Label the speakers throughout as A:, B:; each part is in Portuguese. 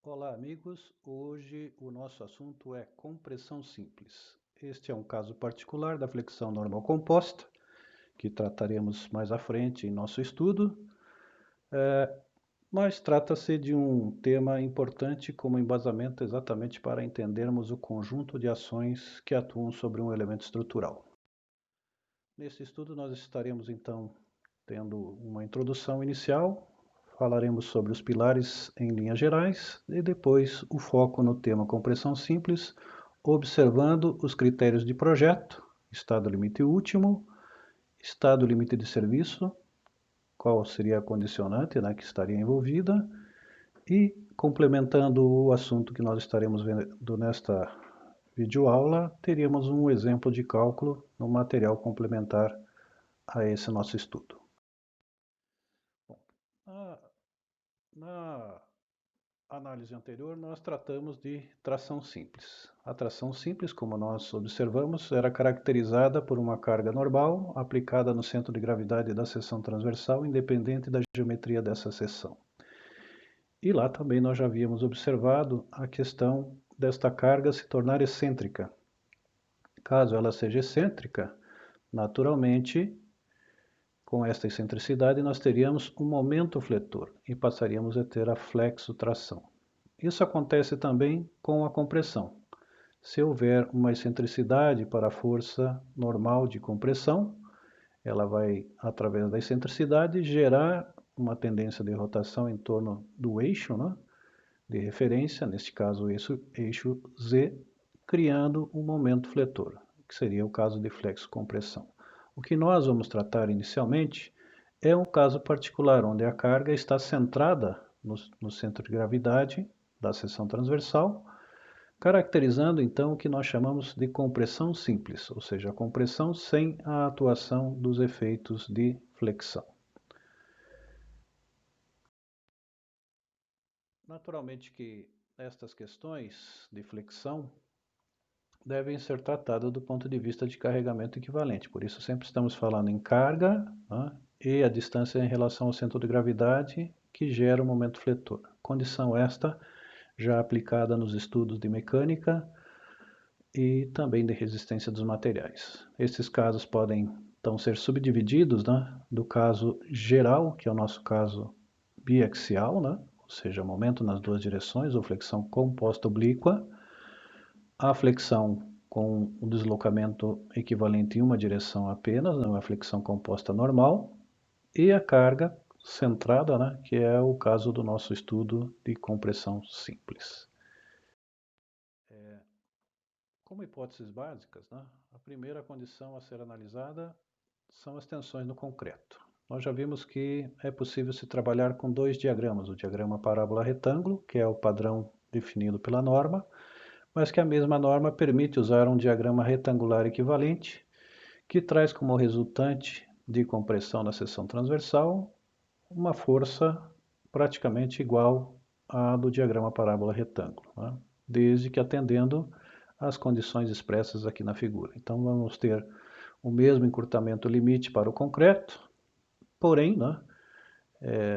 A: Olá, amigos. Hoje o nosso assunto é compressão simples. Este é um caso particular da flexão normal composta, que trataremos mais à frente em nosso estudo, mas trata-se de um tema importante como embasamento exatamente para entendermos o conjunto de ações que atuam sobre um elemento estrutural. Nesse estudo nós estaremos então tendo uma introdução inicial, falaremos sobre os pilares em linhas gerais e depois o foco no tema compressão simples, observando os critérios de projeto, estado limite último, estado limite de serviço, qual seria a condicionante, né, que estaria envolvida, e complementando o assunto que nós estaremos vendo nesta videoaula, teríamos um exemplo de cálculo no material complementar a esse nosso estudo. Bom, na análise anterior, nós tratamos de tração simples. A tração simples, como nós observamos, era caracterizada por uma carga normal aplicada no centro de gravidade da seção transversal, independente da geometria dessa seção. E lá também nós já havíamos observado a questão desta carga se tornar excêntrica. Caso ela seja excêntrica, naturalmente, com esta excentricidade, nós teríamos um momento fletor e passaríamos a ter a flexotração. Isso acontece também com a compressão. Se houver uma excentricidade para a força normal de compressão, ela vai, através da excentricidade, gerar uma tendência de rotação em torno do eixo, né, de referência, neste caso o eixo Z, criando um momento fletor, que seria o caso de flexocompressão. O que nós vamos tratar inicialmente é um caso particular, onde a carga está centrada no centro de gravidade da seção transversal, caracterizando então o que nós chamamos de compressão simples, ou seja, a compressão sem a atuação dos efeitos de flexão. Naturalmente que estas questões de flexão devem ser tratadas do ponto de vista de carregamento equivalente, por isso sempre estamos falando em carga, né, e a distância em relação ao centro de gravidade que gera o momento fletor. Condição esta já aplicada nos estudos de mecânica e também de resistência dos materiais. Esses casos podem então ser subdivididos, né, do caso geral, que é o nosso caso biaxial, né, ou seja, momento nas duas direções, ou flexão composta oblíqua, a flexão com o deslocamento equivalente em uma direção apenas, né, uma flexão composta normal, e a carga centrada, né, que é o caso do nosso estudo de compressão simples. Como hipóteses básicas, né, a primeira condição a ser analisada são as tensões no concreto. Nós já vimos que é possível se trabalhar com dois diagramas, o diagrama parábola-retângulo, que é o padrão definido pela norma, mas que a mesma norma permite usar um diagrama retangular equivalente, que traz como resultante de compressão na seção transversal uma força praticamente igual à do diagrama parábola-retângulo, né, desde que atendendo às condições expressas aqui na figura. Então vamos ter o mesmo encurtamento limite para o concreto, porém, né,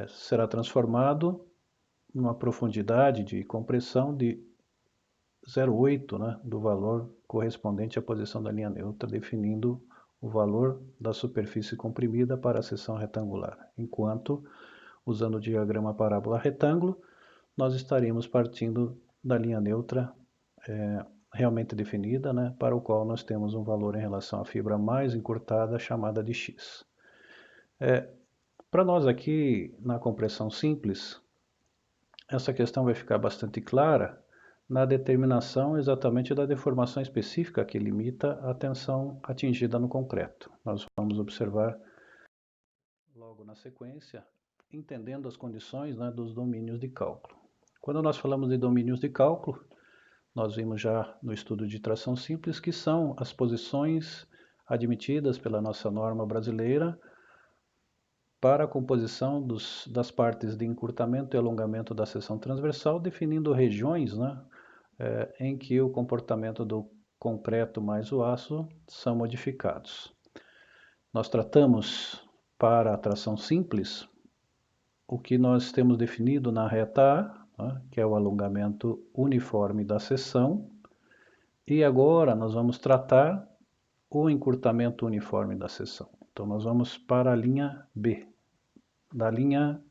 A: será transformado numa profundidade de compressão de 0,8, né, do valor correspondente à posição da linha neutra, definindo o valor da superfície comprimida para a seção retangular, enquanto, usando o diagrama parábola-retângulo, nós estaríamos partindo da linha neutra realmente definida, né, para o qual nós temos um valor em relação à fibra mais encurtada, chamada de x. Para nós aqui, na compressão simples, essa questão vai ficar bastante clara na determinação exatamente da deformação específica que limita a tensão atingida no concreto. Nós vamos observar logo na sequência, entendendo as condições, né, dos domínios de cálculo. Quando nós falamos de domínios de cálculo, nós vimos já no estudo de tração simples que são as posições admitidas pela nossa norma brasileira para a composição das partes de encurtamento e alongamento da seção transversal, definindo regiões, né, em que o comportamento do concreto mais o aço são modificados. Nós tratamos para a tração simples o que nós temos definido na reta A né, que é o alongamento uniforme da seção. E agora nós vamos tratar o encurtamento uniforme da seção. Então nós vamos para a linha B. Da linha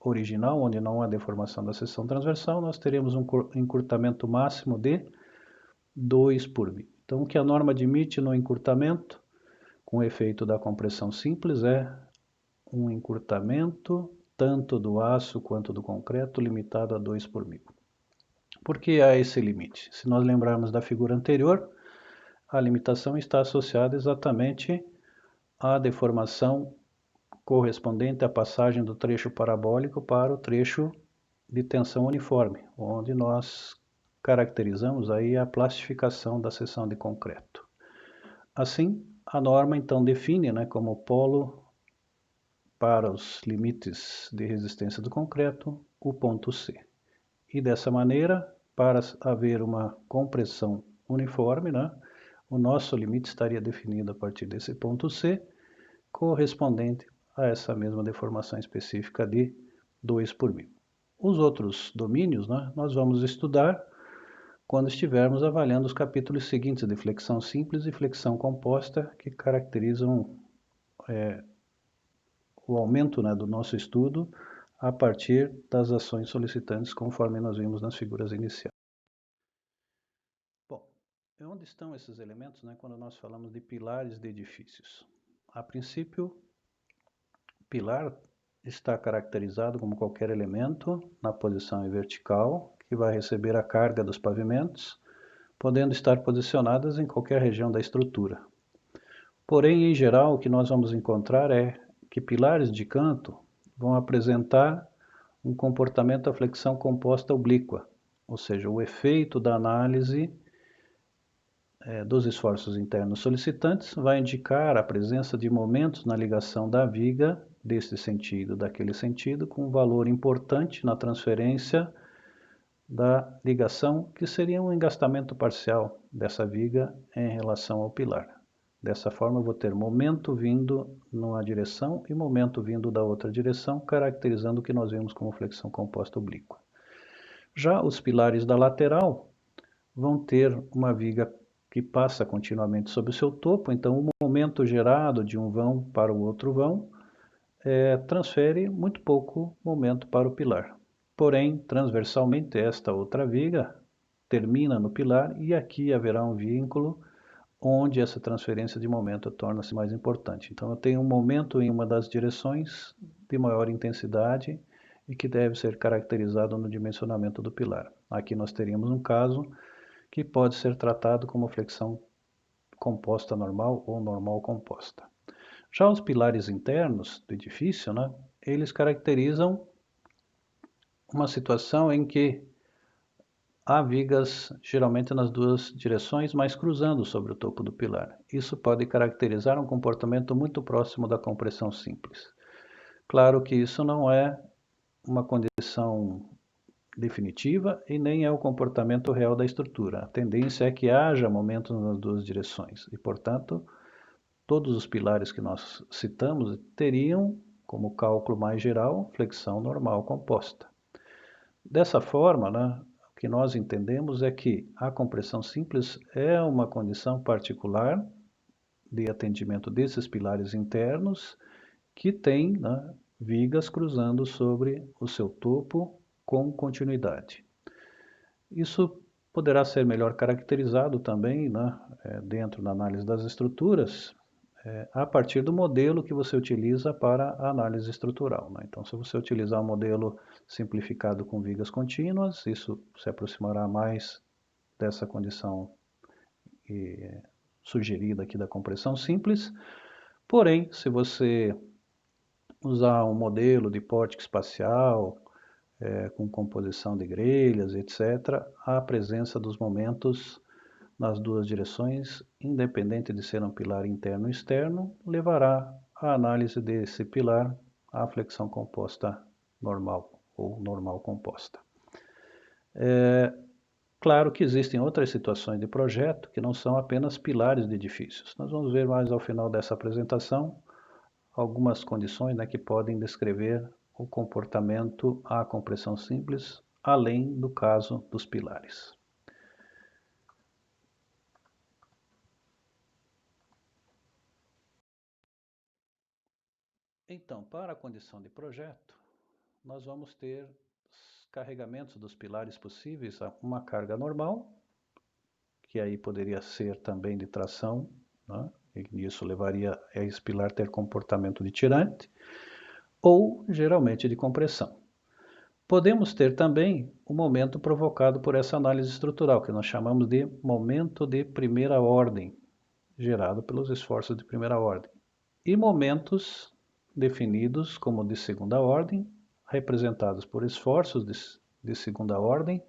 A: original, onde não há deformação da seção transversal, nós teremos um encurtamento máximo de 2 por μ. Então o que a norma admite no encurtamento, com o efeito da compressão simples, é um encurtamento tanto do aço quanto do concreto limitado a 2 por μ. Por que há esse limite? Se nós lembrarmos da figura anterior, a limitação está associada exatamente à deformação correspondente à passagem do trecho parabólico para o trecho de tensão uniforme, onde nós caracterizamos aí a plastificação da seção de concreto. Assim, a norma então define, como polo para os limites de resistência do concreto o ponto C. E dessa maneira, para haver uma compressão uniforme, o nosso limite estaria definido a partir desse ponto C, correspondente a essa mesma deformação específica de 2 por μ. Os outros domínios, nós vamos estudar quando estivermos avaliando os capítulos seguintes de flexão simples e flexão composta, que caracterizam o aumento do nosso estudo a partir das ações solicitantes, conforme nós vimos nas figuras iniciais. Bom, onde estão esses elementos quando nós falamos de pilares de edifícios? A princípio, pilar está caracterizado como qualquer elemento na posição vertical que vai receber a carga dos pavimentos, podendo estar posicionadas em qualquer região da estrutura. Porém, em geral, o que nós vamos encontrar é que pilares de canto vão apresentar um comportamento à flexão composta oblíqua, ou seja, o efeito da análise dos esforços internos solicitantes vai indicar a presença de momentos na ligação da viga desse sentido, daquele sentido, com um valor importante na transferência da ligação, que seria um engastamento parcial dessa viga em relação ao pilar. Dessa forma, eu vou ter momento vindo numa direção e momento vindo da outra direção, caracterizando o que nós vemos como flexão composta oblíqua. Já os pilares da lateral vão ter uma viga que passa continuamente sobre o seu topo, então o momento gerado de um vão para o outro vão transfere muito pouco momento para o pilar. Porém, transversalmente, esta outra viga termina no pilar e aqui haverá um vínculo onde essa transferência de momento torna-se mais importante. Então eu tenho um momento em uma das direções de maior intensidade e que deve ser caracterizado no dimensionamento do pilar. Aqui nós teríamos um caso que pode ser tratado como flexão composta normal ou normal composta. Já os pilares internos do edifício, eles caracterizam uma situação em que há vigas geralmente nas duas direções, mas cruzando sobre o topo do pilar. Isso pode caracterizar um comportamento muito próximo da compressão simples. Claro que isso não é uma condição definitiva e nem é o comportamento real da estrutura. A tendência é que haja momentos nas duas direções e, portanto, todos os pilares que nós citamos teriam, como cálculo mais geral, flexão normal composta. Dessa forma, o que nós entendemos é que a compressão simples é uma condição particular de atendimento desses pilares internos que tem vigas cruzando sobre o seu topo com continuidade. Isso poderá ser melhor caracterizado também dentro da análise das estruturas, a partir do modelo que você utiliza para a análise estrutural. Então, se você utilizar um modelo simplificado com vigas contínuas, isso se aproximará mais dessa condição sugerida aqui da compressão simples. Porém, se você usar um modelo de pórtico espacial, com composição de grelhas, etc., a presença dos momentos nas duas direções, independente de ser um pilar interno ou externo, levará à análise desse pilar à flexão composta normal ou normal composta. Claro que existem outras situações de projeto que não são apenas pilares de edifícios. Nós vamos ver mais ao final dessa apresentação algumas condições que podem descrever o comportamento à compressão simples além do caso dos pilares. Então, para a condição de projeto, nós vamos ter carregamentos dos pilares possíveis a uma carga normal, que aí poderia ser também de tração, né? E isso levaria a esse pilar ter comportamento de tirante, ou geralmente de compressão. Podemos ter também o momento provocado por essa análise estrutural, que nós chamamos de momento de primeira ordem, gerado pelos esforços de primeira ordem, e momentos definidos como de segunda ordem, representados por esforços de segunda ordem,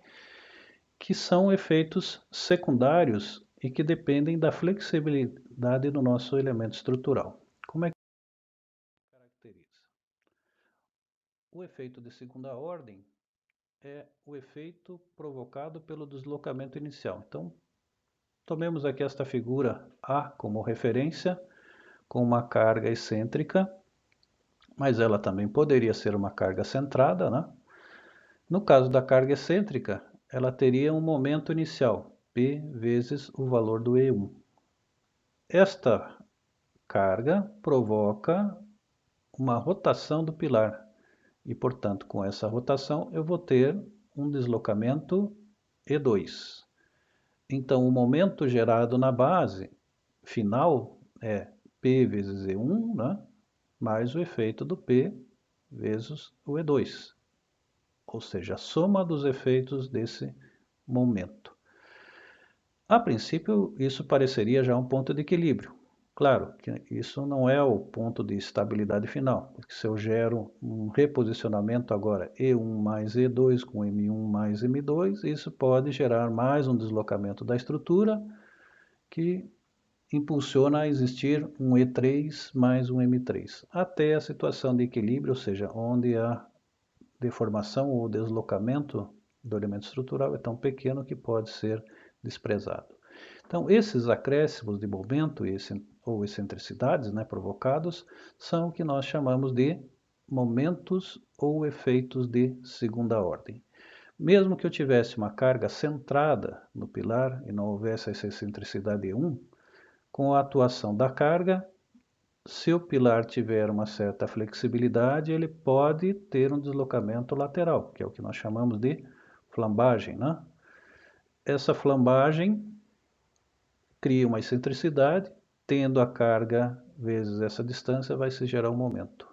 A: que são efeitos secundários e que dependem da flexibilidade do nosso elemento estrutural. Como é que caracteriza? O efeito de segunda ordem é o efeito provocado pelo deslocamento inicial. Então, tomemos aqui esta figura A como referência, com uma carga excêntrica, mas ela também poderia ser uma carga centrada, né? No caso da carga excêntrica, ela teria um momento inicial, P vezes o valor do E1. Esta carga provoca uma rotação do pilar e, portanto, com essa rotação eu vou ter um deslocamento E2. Então, o momento gerado na base final é P vezes E1, né? Mais o efeito do P vezes o E2, ou seja, a soma dos efeitos desse momento. A princípio, isso pareceria já um ponto de equilíbrio. Claro que isso não é o ponto de estabilidade final, porque se eu gero um reposicionamento agora E1 mais E2 com M1 mais M2, isso pode gerar mais um deslocamento da estrutura que impulsiona a existir um E3 mais um M3, até a situação de equilíbrio, ou seja, onde a deformação ou deslocamento do elemento estrutural é tão pequeno que pode ser desprezado. Então, esses acréscimos de momento ou excentricidades, né, provocados são o que nós chamamos de momentos ou efeitos de segunda ordem. Mesmo que eu tivesse uma carga centrada no pilar e não houvesse essa excentricidade 1, com a atuação da carga, se o pilar tiver uma certa flexibilidade, ele pode ter um deslocamento lateral, que é o que nós chamamos de flambagem, né? Essa flambagem cria uma excentricidade, tendo a carga vezes essa distância, vai se gerar um momento.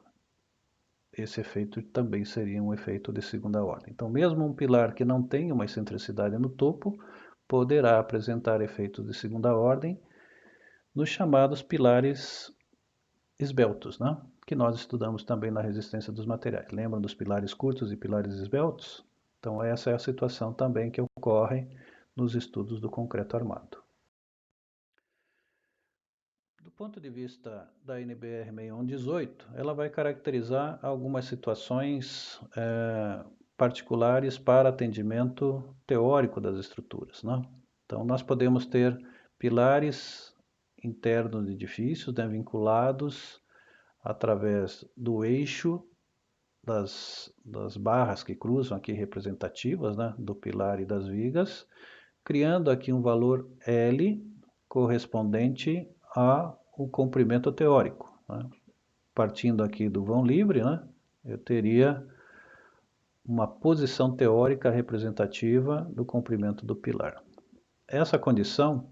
A: Esse efeito também seria um efeito de segunda ordem. Então, mesmo um pilar que não tenha uma excentricidade no topo, poderá apresentar efeitos de segunda ordem nos chamados pilares esbeltos, né? Que nós estudamos também na resistência dos materiais. Lembram dos pilares curtos e pilares esbeltos? Então, essa é a situação também que ocorre nos estudos do concreto armado. Do ponto de vista da NBR 6118, ela vai caracterizar algumas situações particulares para atendimento teórico das estruturas, né? Então, nós podemos ter pilares internos de edifícios, né, vinculados através do eixo das barras que cruzam aqui representativas, né, do pilar e das vigas, criando aqui um valor L correspondente ao comprimento teórico, né? Partindo aqui do vão livre, né, eu teria uma posição teórica representativa do comprimento do pilar. Essa condição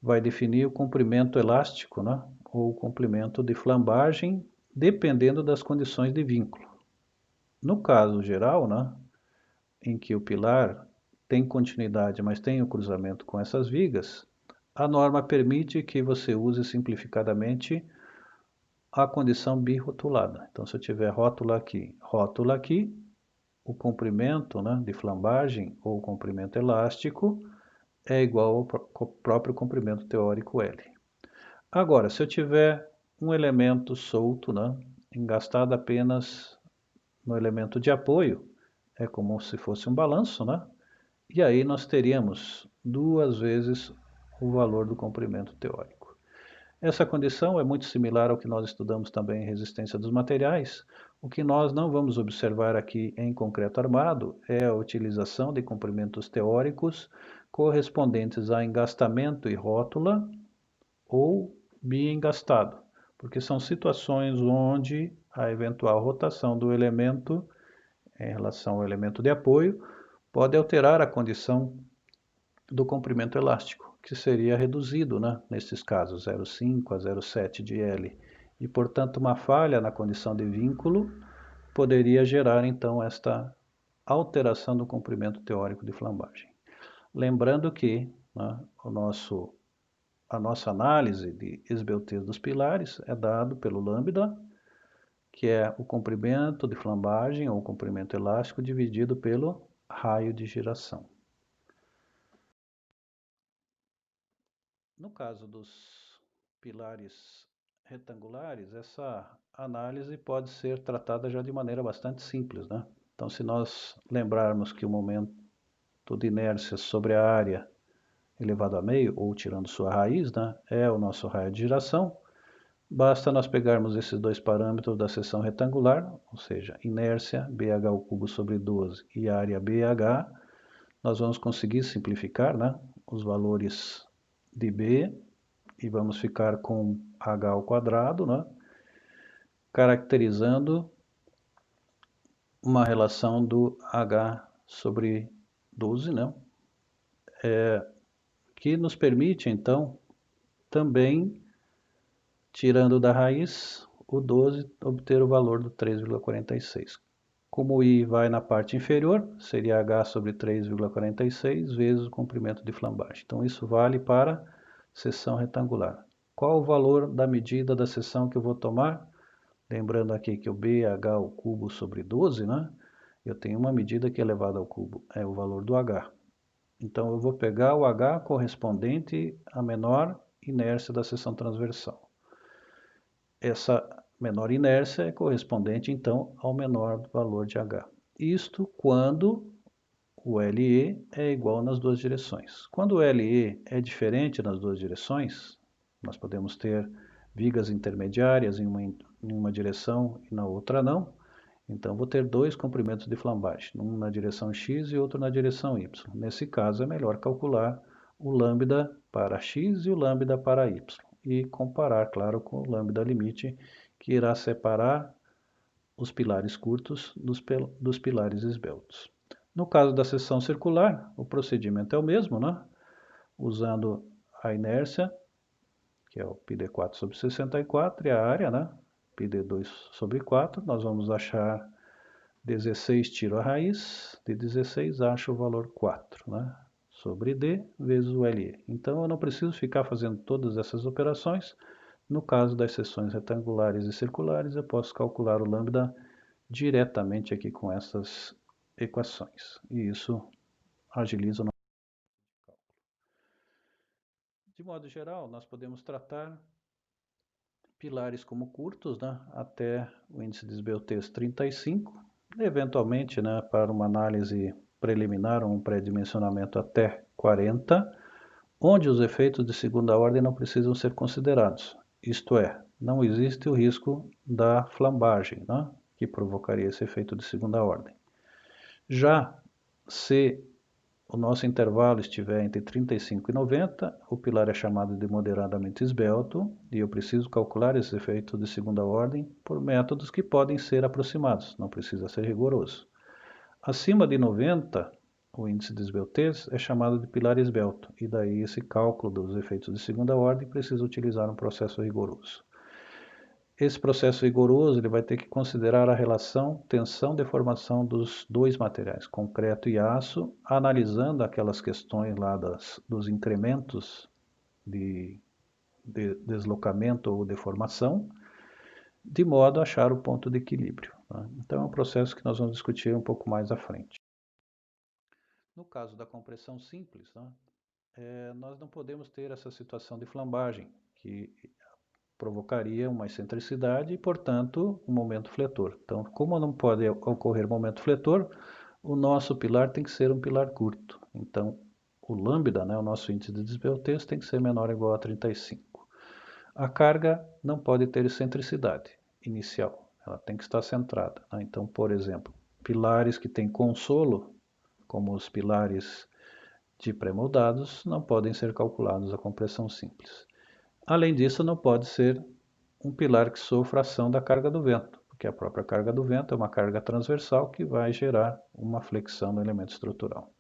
A: vai definir o comprimento elástico, né, ou o comprimento de flambagem, dependendo das condições de vínculo. No caso geral, né, em que o pilar tem continuidade, mas tem o cruzamento com essas vigas, a norma permite que você use simplificadamente a condição birrotulada. Então, se eu tiver rótula aqui, o comprimento, né, de flambagem ou comprimento elástico é igual ao próprio comprimento teórico L. Agora, se eu tiver um elemento solto, né, engastado apenas no elemento de apoio, é como se fosse um balanço, né? E aí nós teríamos duas vezes o valor do comprimento teórico. Essa condição é muito similar ao que nós estudamos também em resistência dos materiais, O que nós não vamos observar aqui em concreto armado é a utilização de comprimentos teóricos correspondentes a engastamento e rótula ou biengastado, porque são situações onde a eventual rotação do elemento em relação ao elemento de apoio pode alterar a condição do comprimento elástico, que seria reduzido, né, nesses casos 0,5 a 0,7 de L, e portanto uma falha na condição de vínculo poderia gerar então esta alteração do comprimento teórico de flambagem. Lembrando que, né, a nossa análise de esbeltez dos pilares é dado pelo lambda, que é o comprimento de flambagem ou comprimento elástico dividido pelo raio de giração. No caso dos pilares retangulares, essa análise pode ser tratada já de maneira bastante simples, né? Então, se nós lembrarmos que o momento de inércia sobre a área elevado a meio, ou tirando sua raiz, né, é o nosso raio de giração, basta nós pegarmos esses dois parâmetros da seção retangular, ou seja, inércia BH ao cubo sobre 12 e área BH, nós vamos conseguir simplificar, né, os valores de B e vamos ficar com H ao quadrado, né, caracterizando uma relação do H sobre 12, né, que nos permite, então, também, tirando da raiz o 12, obter o valor do 3,46. Como o I vai na parte inferior, seria H sobre 3,46 vezes o comprimento de flambagem. Então, isso vale para seção retangular. Qual o valor da medida da seção que eu vou tomar? Lembrando aqui que o BH ao cubo sobre 12, né? Eu tenho uma medida que é elevada ao cubo, é o valor do H. Então, eu vou pegar o H correspondente à menor inércia da seção transversal. Essa menor inércia é correspondente, então, ao menor valor de H. Isto quando o LE é igual nas duas direções. Quando o LE é diferente nas duas direções, nós podemos ter vigas intermediárias em uma direção e na outra não. Então, vou ter dois comprimentos de flambagem, um na direção x e outro na direção y. Nesse caso, é melhor calcular o lambda para x e o lambda para y. E comparar, claro, com o lambda limite, que irá separar os pilares curtos dos pilares esbeltos. No caso da seção circular, o procedimento é o mesmo, né? Usando a inércia, que é o πd4 sobre 64, e a área, né? πd2 sobre 4, nós vamos achar 16, tiro a raiz, de 16 acho o valor 4, né? Sobre D vezes o LE. Então eu não preciso ficar fazendo todas essas operações. No caso das seções retangulares e circulares, eu posso calcular o lambda diretamente aqui com essas equações. E isso agiliza o nosso cálculo. De modo geral, nós podemos tratar pilares como curtos, né, até o índice de esbeltez 35, eventualmente, né, para uma análise preliminar ou um pré-dimensionamento até 40, onde os efeitos de segunda ordem não precisam ser considerados. Isto é, não existe o risco da flambagem, né, que provocaria esse efeito de segunda ordem. Já se o nosso intervalo estiver entre 35 e 90, o pilar é chamado de moderadamente esbelto, e eu preciso calcular esse efeito de segunda ordem por métodos que podem ser aproximados, não precisa ser rigoroso. Acima de 90, o índice de esbeltez é chamado de pilar esbelto, e daí esse cálculo dos efeitos de segunda ordem precisa utilizar um processo rigoroso. Esse processo rigoroso ele vai ter que considerar a relação tensão-deformação dos dois materiais, concreto e aço, analisando aquelas questões lá dos incrementos de deslocamento ou deformação, de modo a achar o ponto de equilíbrio. Tá? Então é um processo que nós vamos discutir um pouco mais à frente. No caso da compressão simples, né, nós não podemos ter essa situação de flambagem, que provocaria uma excentricidade e, portanto, um momento fletor. Então, como não pode ocorrer momento fletor, o nosso pilar tem que ser um pilar curto. Então, o lambda, né, o nosso índice de desbeltez, tem que ser menor ou igual a 35. A carga não pode ter excentricidade inicial. ela tem que estar centrada, né? Então, por exemplo, pilares que têm consolo, como os pilares de pré-moldados, não podem ser calculados a compressão simples. Além disso, não pode ser um pilar que sofra ação da carga do vento, porque a própria carga do vento é uma carga transversal que vai gerar uma flexão no elemento estrutural.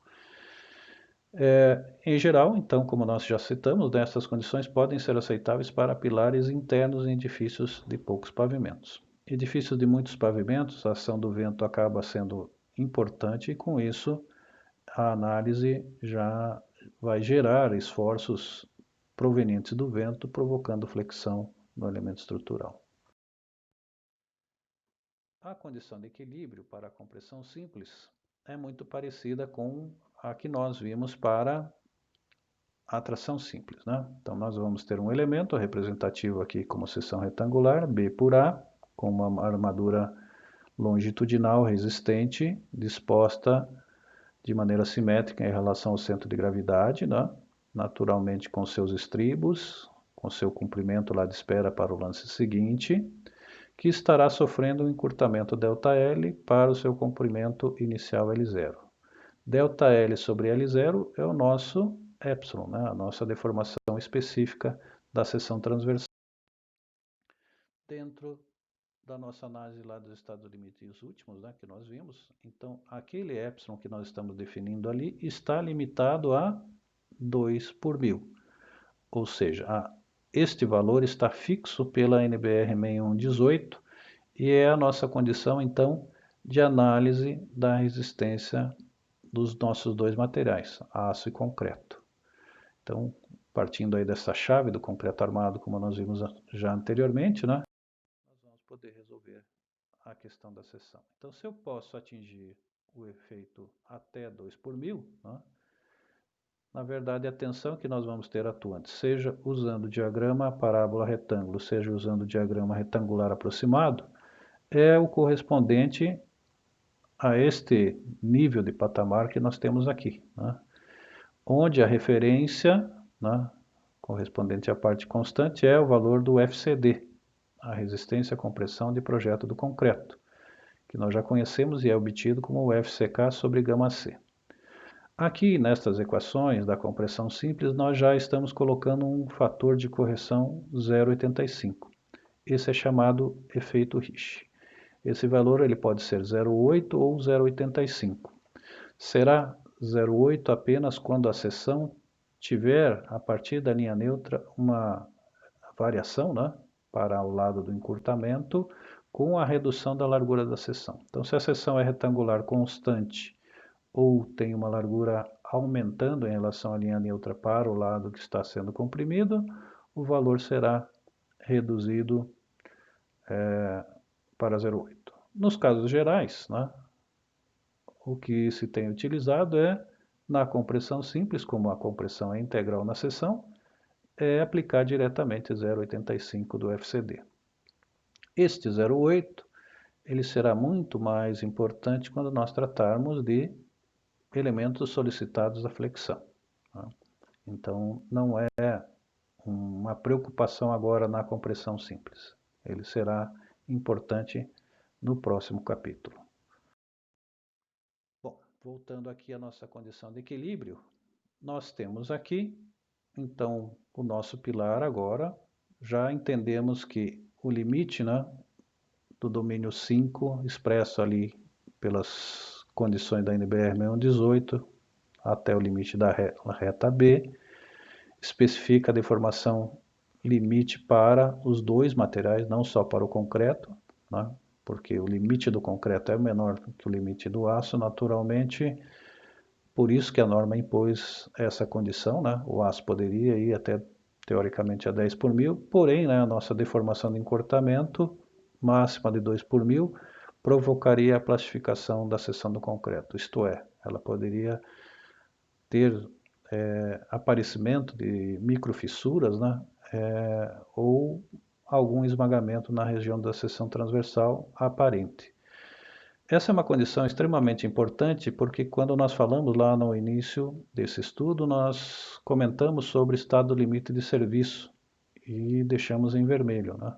A: Em geral, então, como nós já citamos, essas condições podem ser aceitáveis para pilares internos em edifícios de poucos pavimentos. Edifícios de muitos pavimentos, a ação do vento acaba sendo importante e, com isso, a análise já vai gerar esforços provenientes do vento, provocando flexão no elemento estrutural. A condição de equilíbrio para a compressão simples é muito parecida com a que nós vimos para a tração simples, né? Então, nós vamos ter um elemento representativo aqui como seção retangular, B por A, com uma armadura longitudinal resistente, disposta de maneira simétrica em relação ao centro de gravidade, né? Naturalmente com seus estribos, com seu comprimento lá de espera para o lance seguinte, que estará sofrendo um encurtamento ΔL para o seu comprimento inicial L0. ΔL sobre L0 é o nosso epsilon, né? A nossa deformação específica da seção transversal. Dentro da nossa análise lá dos estados limites últimos, né, que nós vimos, então aquele epsilon que nós estamos definindo ali está limitado a 2 por 1000, ou seja, este valor está fixo pela NBR 6118 e é a nossa condição então de análise da resistência dos nossos dois materiais, aço e concreto. Então, partindo aí dessa chave do concreto armado, como nós vimos já anteriormente, né, nós vamos poder resolver a questão da seção. Então, se eu posso atingir o efeito até 2 por 1000, né, na verdade, a tensão que nós vamos ter atuante, seja usando o diagrama parábola retângulo, seja usando o diagrama retangular aproximado, é o correspondente a este nível de patamar que nós temos aqui, né, onde a referência, né, correspondente à parte constante é o valor do FCD, a resistência à compressão de projeto do concreto, que nós já conhecemos e é obtido como o FCK sobre γc. Aqui, nestas equações da compressão simples, nós já estamos colocando um fator de correção 0,85. Esse é chamado efeito Ricci. Esse valor ele pode ser 0,8 ou 0,85. Será 0,8 apenas quando a seção tiver, a partir da linha neutra, uma variação, né, para o lado do encurtamento, com a redução da largura da seção. Então, se a seção é retangular constante ou tem uma largura aumentando em relação à linha neutra para o lado que está sendo comprimido, o valor será reduzido para 0,8. Nos casos gerais, né, o que se tem utilizado é, na compressão simples, como a compressão é integral na seção, é aplicar diretamente 0,85 do FCD. Este 0,8 ele será muito mais importante quando nós tratarmos de elementos solicitados da flexão, tá? Então, não é uma preocupação agora na compressão simples. Ele será importante no próximo capítulo. Bom, voltando aqui à nossa condição de equilíbrio, nós temos aqui, então, o nosso pilar agora. Já entendemos que o limite, né, do domínio 5, expresso ali pelas condições da NBR 6118, até o limite da reta B, especifica a deformação limite para os dois materiais, não só para o concreto, né, porque o limite do concreto é menor que o limite do aço, naturalmente, por isso que a norma impôs essa condição, né, o aço poderia ir até, teoricamente, a 10 por 1000, porém, né, a nossa deformação de encurtamento máxima de 2 por 1000 provocaria a plastificação da seção do concreto, isto é, ela poderia ter aparecimento de microfissuras, né, ou algum esmagamento na região da seção transversal aparente. Essa é uma condição extremamente importante porque quando nós falamos lá no início desse estudo, nós comentamos sobre estado limite de serviço e deixamos em vermelho, né?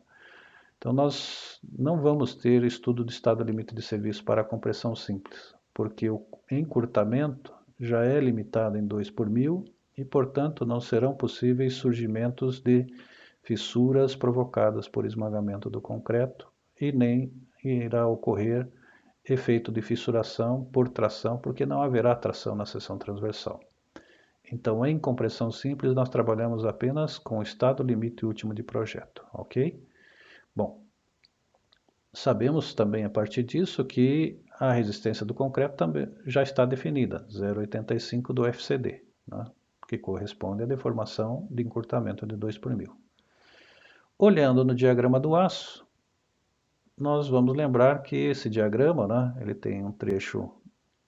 A: Então, nós não vamos ter estudo de estado limite de serviço para a compressão simples, porque o encurtamento já é limitado em 2 por mil e, portanto, não serão possíveis surgimentos de fissuras provocadas por esmagamento do concreto e nem irá ocorrer efeito de fissuração por tração, porque não haverá tração na seção transversal. Então, em compressão simples, nós trabalhamos apenas com o estado limite último de projeto, ok? Bom, sabemos também a partir disso que a resistência do concreto também já está definida, 0,85 do FCD, né? Que corresponde à deformação de encurtamento de 2 por mil. Olhando no diagrama do aço, nós vamos lembrar que esse diagrama, né, ele tem um trecho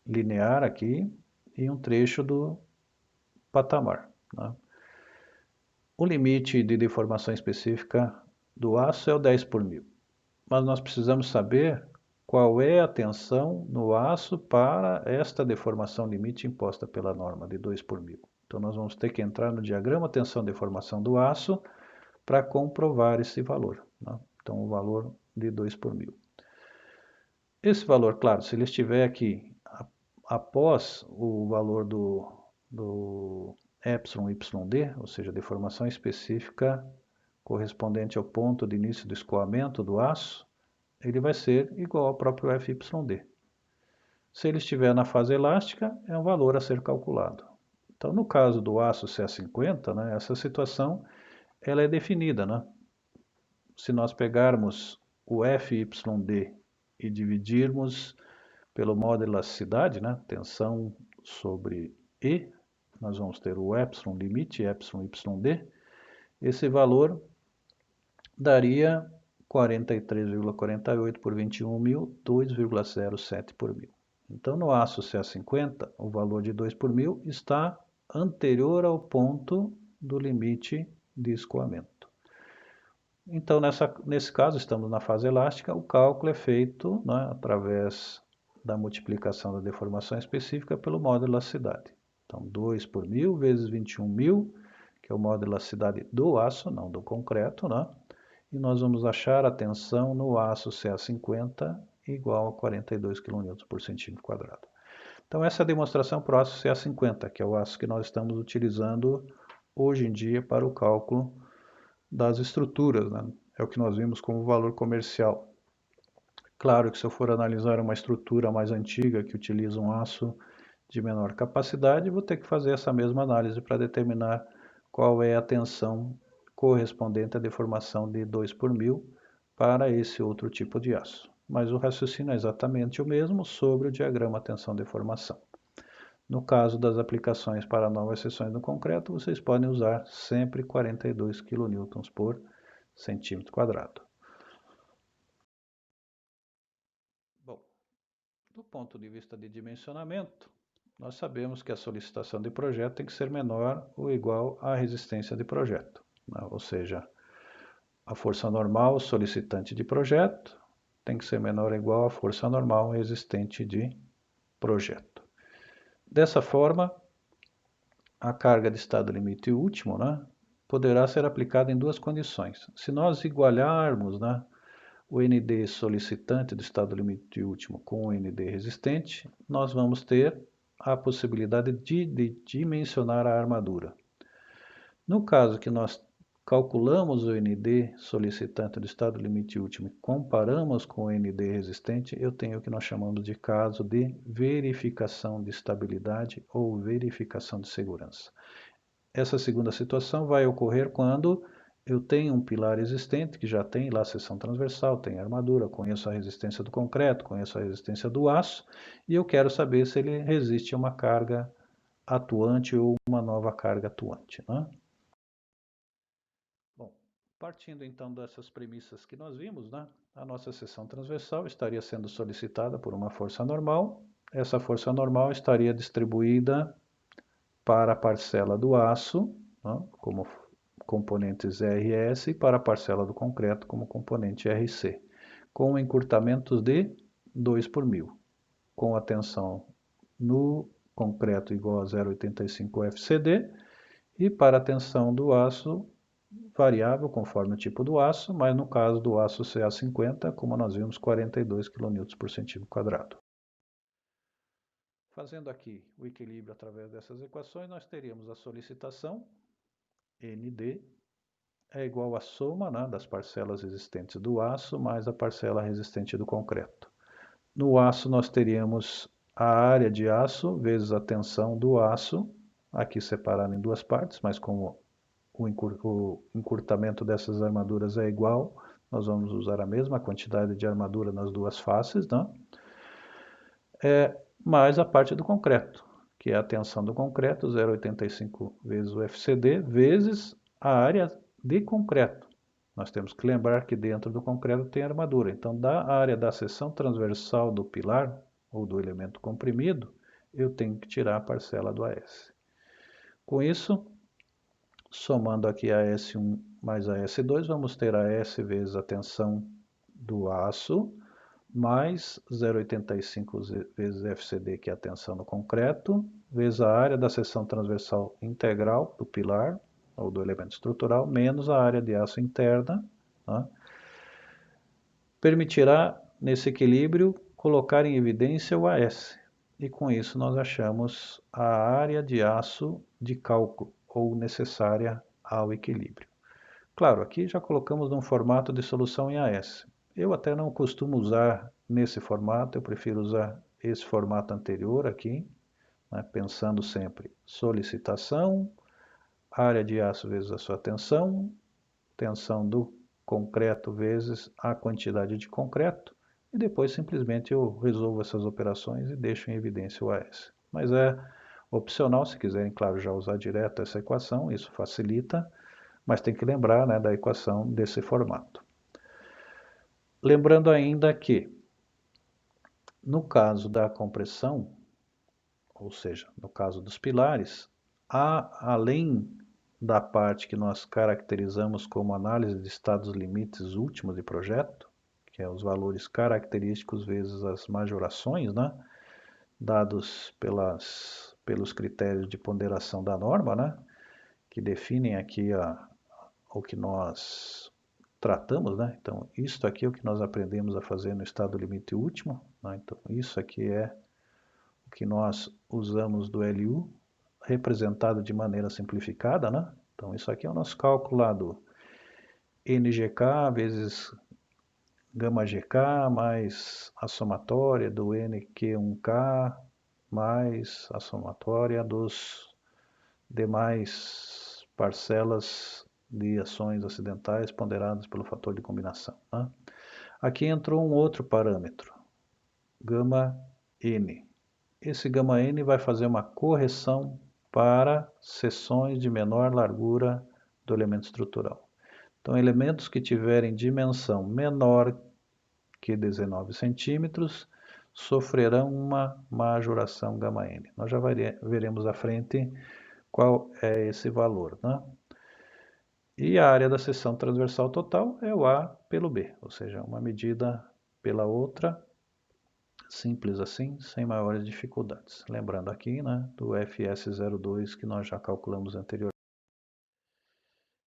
A: linear aqui e um trecho do patamar, né? O limite de deformação específica do aço é o 10 por mil, mas nós precisamos saber qual é a tensão no aço para esta deformação limite imposta pela norma de 2 por mil. Então nós vamos ter que entrar no diagrama tensão-deformação do aço para comprovar esse valor, né? Então o valor de 2 por mil. Esse valor, claro, se ele estiver aqui após o valor do εyd, ou seja, deformação específica correspondente ao ponto de início do escoamento do aço, ele vai ser igual ao próprio FYD. Se ele estiver na fase elástica, é um valor a ser calculado. Então, no caso do aço CA50, né, essa situação ela é definida, né? Se nós pegarmos o FYD e dividirmos pelo modo de elasticidade, né, tensão sobre E, nós vamos ter o epsilon limite, εyd, esse valor daria 43,48 por 21 mil, 2,07 por mil. Então, no aço CA50, o valor de 2 por mil está anterior ao ponto do limite de escoamento. Então, nesse caso, estamos na fase elástica, o cálculo é feito, né, através da multiplicação da deformação específica pelo modo de elasticidade. Então, 2 por mil vezes 21 mil, que é o modo de elasticidade do aço, não do concreto, né? E nós vamos achar a tensão no aço CA50 igual a 42 kN por centímetro quadrado. Então, essa é a demonstração para o aço CA50, que é o aço que nós estamos utilizando hoje em dia para o cálculo das estruturas, né? É o que nós vimos como valor comercial. Claro que se eu for analisar uma estrutura mais antiga que utiliza um aço de menor capacidade, vou ter que fazer essa mesma análise para determinar qual é a tensão correspondente à deformação de 2 por mil para esse outro tipo de aço. Mas o raciocínio é exatamente o mesmo sobre o diagrama tensão-deformação. No caso das aplicações para novas seções no concreto, vocês podem usar sempre 42 kN por centímetro quadrado. Bom, do ponto de vista de dimensionamento, nós sabemos que a solicitação de projeto tem que ser menor ou igual à resistência de projeto, né? Ou seja, a força normal solicitante de projeto tem que ser menor ou igual à força normal resistente de projeto. Dessa forma, a carga de estado limite último, né, poderá ser aplicada em duas condições. Se nós igualarmos, né, o ND solicitante do estado limite último com o ND resistente, nós vamos ter a possibilidade de dimensionar a armadura. No caso que nós calculamos o ND solicitante do estado limite último e comparamos com o ND resistente, eu tenho o que nós chamamos de caso de verificação de estabilidade ou verificação de segurança. Essa segunda situação vai ocorrer quando eu tenho um pilar existente, que já tem lá seção transversal, tem armadura, conheço a resistência do concreto, conheço a resistência do aço, e eu quero saber se ele resiste a uma carga atuante ou uma nova carga atuante, né? Bom, partindo então dessas premissas que nós vimos, né, a nossa seção transversal estaria sendo solicitada por uma força normal. Essa força normal estaria distribuída para a parcela do aço, né, como componentes RS, e para a parcela do concreto como componente RC, com encurtamentos de 2 por mil, com a tensão no concreto igual a 0,85 FCD, e para a tensão do aço variável conforme o tipo do aço, mas no caso do aço CA50, como nós vimos, 42 kN por centímetro quadrado. Fazendo aqui o equilíbrio através dessas equações, nós teríamos a solicitação, ND, é igual à soma, né, das parcelas resistentes do aço mais a parcela resistente do concreto. No aço nós teríamos a área de aço vezes a tensão do aço, aqui separado em duas partes, mas como o encurtamento dessas armaduras é igual, nós vamos usar a mesma quantidade de armadura nas duas faces, né? Mais a parte do concreto, que é a tensão do concreto, 0,85 vezes o FCD, vezes a área de concreto. Nós temos que lembrar que dentro do concreto tem armadura. Então, da área da seção transversal do pilar, ou do elemento comprimido, eu tenho que tirar a parcela do AS. Com isso, somando aqui a S1 mais a S2, vamos ter a S vezes a tensão do aço, mais 0,85 vezes FCD, que é a tensão no concreto, vezes a área da seção transversal integral do pilar, ou do elemento estrutural, menos a área de aço interna, tá? Permitirá, nesse equilíbrio, colocar em evidência o AS. E com isso nós achamos a área de aço de cálculo, ou necessária ao equilíbrio. Claro, aqui já colocamos num formato de solução em AS. Eu até não costumo usar nesse formato, eu prefiro usar esse formato anterior aqui, né, pensando sempre solicitação, área de aço vezes a sua tensão, tensão do concreto vezes a quantidade de concreto, e depois simplesmente eu resolvo essas operações e deixo em evidência o AS. Mas é opcional, se quiserem, claro, já usar direto essa equação, isso facilita, mas tem que lembrar, né, da equação desse formato. Lembrando ainda que, no caso da compressão, ou seja, no caso dos pilares, há, além da parte que nós caracterizamos como análise de estados limites últimos de projeto, que é os valores característicos vezes as majorações, né, dados pelos critérios de ponderação da norma, né, que definem aqui o que nós tratamos, né? Então, isso aqui é o que nós aprendemos a fazer no estado limite último, né? Então, isso aqui é o que nós usamos do LU, representado de maneira simplificada, né? Então, isso aqui é o nosso cálculo lá do NGK vezes gama GK mais a somatória do NQ1K mais a somatória dos demais parcelas de ações acidentais ponderadas pelo fator de combinação, né? Aqui entrou um outro parâmetro, gama N. Esse gama N vai fazer uma correção para seções de menor largura do elemento estrutural. Então, elementos que tiverem dimensão menor que 19 centímetros sofrerão uma majoração gama N. Nós já veremos à frente qual é esse valor, né? E a área da seção transversal total é o A pelo B, ou seja, uma medida pela outra, simples assim, sem maiores dificuldades. Lembrando aqui, né, do FS02 que nós já calculamos anteriormente.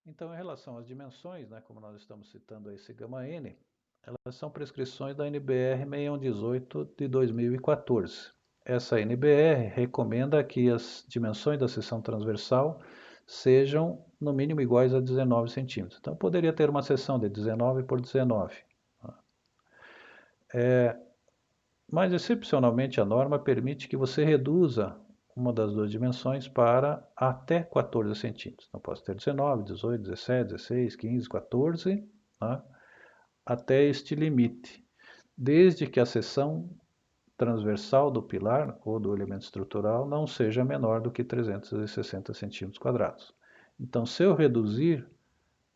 A: Então, em relação às dimensões, né, como nós estamos citando esse gama N, elas são prescrições da NBR 6118 de 2014. Essa NBR recomenda que as dimensões da seção transversal sejam no mínimo iguais a 19 centímetros. Então, poderia ter uma seção de 19 por 19. Mas, excepcionalmente, a norma permite que você reduza uma das duas dimensões para até 14 centímetros. Então, posso ter 19, 18, 17, 16, 15, 14, tá? Até este limite, desde que a seção transversal do pilar ou do elemento estrutural não seja menor do que 360 centímetros quadrados. Então, se eu reduzir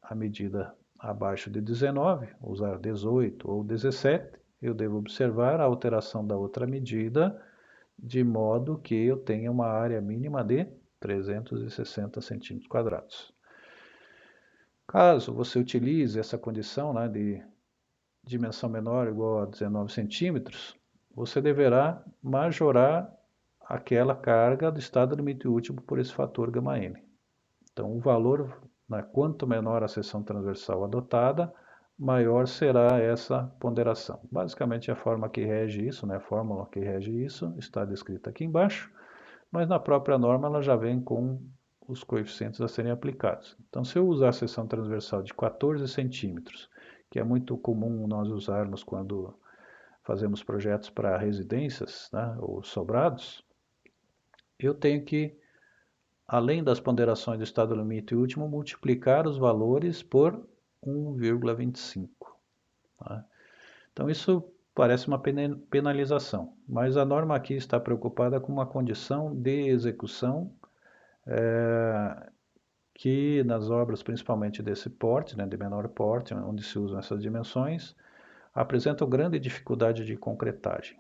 A: a medida abaixo de 19, usar 18 ou 17, eu devo observar a alteração da outra medida, de modo que eu tenha uma área mínima de 360 centímetros quadrados. Caso você utilize essa condição, né, de dimensão menor ou igual a 19 centímetros, você deverá majorar aquela carga do estado limite último por esse fator γ-N. Então, o valor né? Quanto menor a seção transversal adotada, maior será essa ponderação. Basicamente, a forma que rege isso, né? A fórmula que rege isso está descrita aqui embaixo, mas na própria norma ela já vem com os coeficientes a serem aplicados. Então, se eu usar a seção transversal de 14 centímetros, que é muito comum nós usarmos quando fazemos projetos para residências, né, ou sobrados, eu tenho que, além das ponderações do estado limite último, multiplicar os valores por 1,25. Tá? Então, isso parece uma penalização, mas a norma aqui está preocupada com uma condição de execução que nas obras, principalmente desse porte, né, de menor porte, onde se usam essas dimensões, apresentam grande dificuldade de concretagem,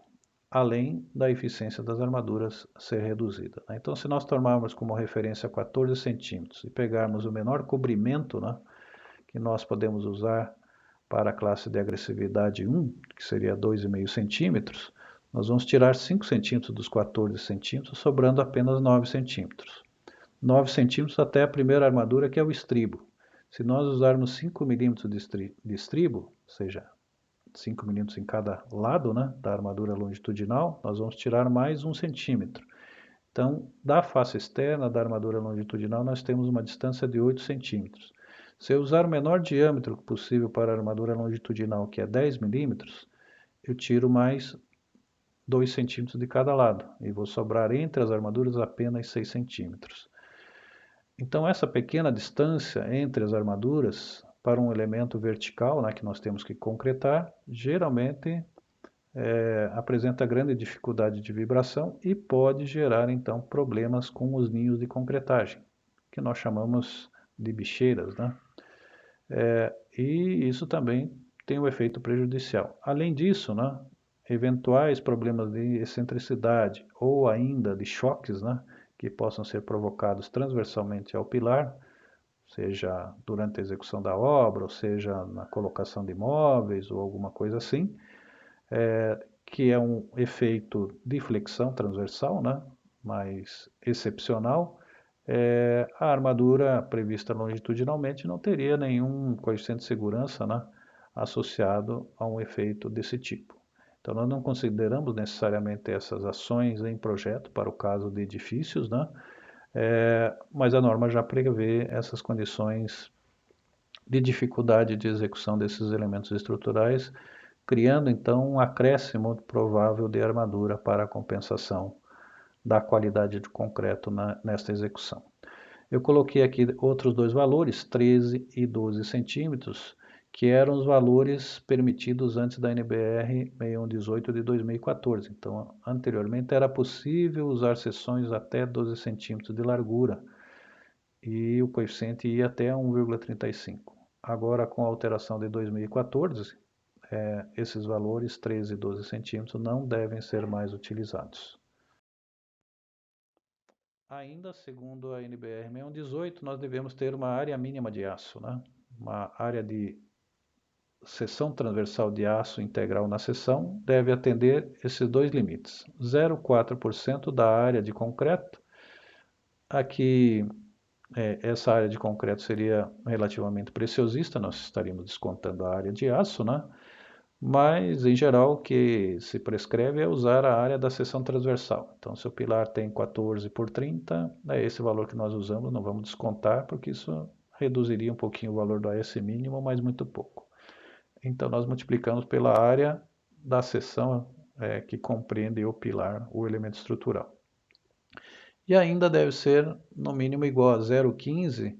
A: além da eficiência das armaduras ser reduzida. Né? Então, se nós tomarmos como referência 14 centímetros e pegarmos o menor cobrimento, né, que nós podemos usar para a classe de agressividade 1, que seria 2,5 centímetros, nós vamos tirar 5 centímetros dos 14 centímetros, sobrando apenas 9 centímetros. 9 centímetros até a primeira armadura, que é o estribo. Se nós usarmos 5 milímetros de estribo, ou seja, 5 milímetros em cada lado, né, da armadura longitudinal, nós vamos tirar mais 1 centímetro. Então, da face externa da armadura longitudinal, nós temos uma distância de 8 centímetros. Se eu usar o menor diâmetro possível para a armadura longitudinal, que é 10 milímetros, eu tiro mais 2 centímetros de cada lado, e vou sobrar entre as armaduras apenas 6 centímetros. Então, essa pequena distância entre as armaduras para um elemento vertical, né, que nós temos que concretar, geralmente apresenta grande dificuldade de vibração e pode gerar, então, problemas com os ninhos de concretagem, que nós chamamos de bicheiras, né? E isso também tem um efeito prejudicial. Além disso, né, eventuais problemas de excentricidade ou ainda de choques, né, que possam ser provocados transversalmente ao pilar, seja durante a execução da obra, ou seja na colocação de móveis ou alguma coisa assim, que é um efeito de flexão transversal, né, mas excepcional, a armadura prevista longitudinalmente não teria nenhum coeficiente de segurança, né, associado a um efeito desse tipo. Então, nós não consideramos necessariamente essas ações em projeto para o caso de edifícios, né, mas a norma já prevê essas condições de dificuldade de execução desses elementos estruturais, criando então um acréscimo provável de armadura para a compensação da qualidade de concreto nesta execução. Eu coloquei aqui outros dois valores, 13 e 12 centímetros, que eram os valores permitidos antes da NBR 6118 de 2014. Então, anteriormente era possível usar seções até 12 centímetros de largura e o coeficiente ia até 1,35. Agora, com a alteração de 2014, esses valores, 13 e 12 centímetros, não devem ser mais utilizados. Ainda segundo a NBR 6118, nós devemos ter uma área mínima de aço, né? Uma área de seção transversal de aço integral na seção deve atender esses dois limites: 0,4% da área de concreto. Aqui, essa área de concreto seria relativamente preciosista, nós estaríamos descontando a área de aço, né? Mas, em geral, o que se prescreve é usar a área da seção transversal. Então, se o pilar tem 14 por 30, é esse valor que nós usamos, não vamos descontar, porque isso reduziria um pouquinho o valor do AS mínimo, mas muito pouco. Então, nós multiplicamos pela área da seção que compreende o pilar, o elemento estrutural. E ainda deve ser, no mínimo, igual a 0,15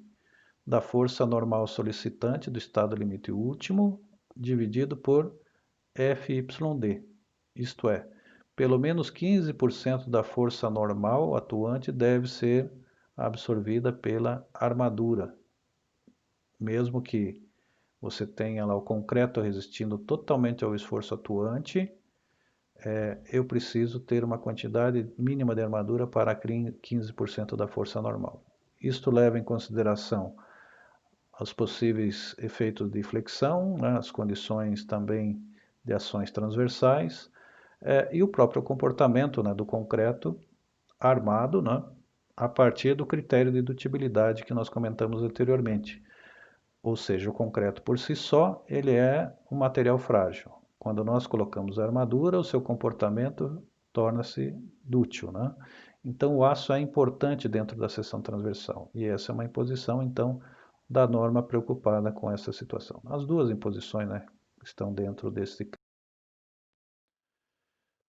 A: da força normal solicitante do estado limite último, dividido por FYD, isto é, pelo menos 15% da força normal atuante deve ser absorvida pela armadura, mesmo que você tenha lá o concreto resistindo totalmente ao esforço atuante, eu preciso ter uma quantidade mínima de armadura para 15% da força normal. Isto leva em consideração os possíveis efeitos de flexão, né, as condições também de ações transversais, e o próprio comportamento, né, do concreto armado, né, a partir do critério de dutibilidade que nós comentamos anteriormente. Ou seja, o concreto por si só, ele é um material frágil. Quando nós colocamos a armadura, o seu comportamento torna-se dútil, né? Então, o aço é importante dentro da seção transversal. E essa é uma imposição, então, da norma preocupada com essa situação. As duas imposições, né, estão dentro desse.